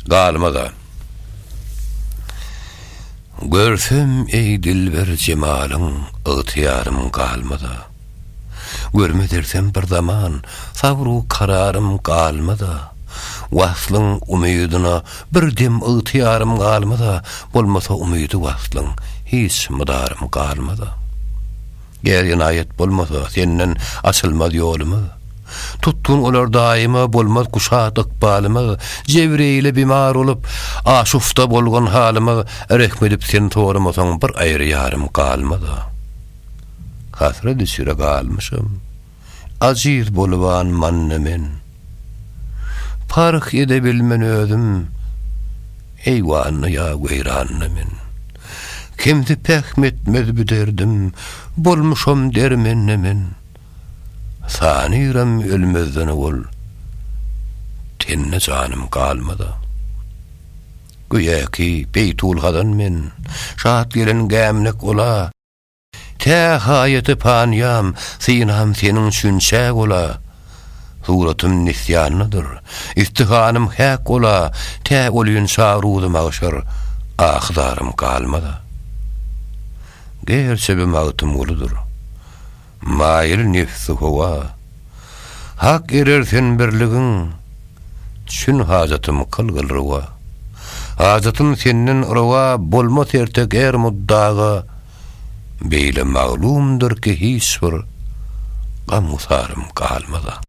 galmada. Görsem ey dilber cemalyň ıhtiyarym galmada. Görmedirsem bir zaman sabru kararym galmada. Waslyň umydyna bir dem ıhtiyarym galmada. Bolmasa umydy waslyň hiç mydarym galmada. Gerýän ayet bolmasa senden açylmaz ýolumy. Tuttun olar daima bolmaz kuşat ykbalymy. Jewreyle bimar olup aşufta bolgan halymy rekmedip seni toramasaň bir aýry ýarym galmada. Hasret içire galmışym. Aziz boluban mannemen. Park edebilmen özüm. Eyvanna ya geyrannemen. Kimdi pehmetmez büderdim. Bolmuşam dermennemen. Sanirem ölmezden ol. Tenne canım kalmada. Güya ki beytulhadan men. Şahat gelen gemnek ola. Te hayeti paniyam. Sinam senin şünçek ola. Suratım nisyanıdır. İstihanım hak ola. Te oluyun şarudum ağışır. Ahdarım kalmada. Gerçe bir mağıtım oludur. Mail nefsi hova. Hak erersen birligin. Çün hajatym kılgıl rıva. Hajatym senden rıva. Bolmas ertek er muddaga. Beyle mağlumdur ki hiç bir gam usarım kalmada.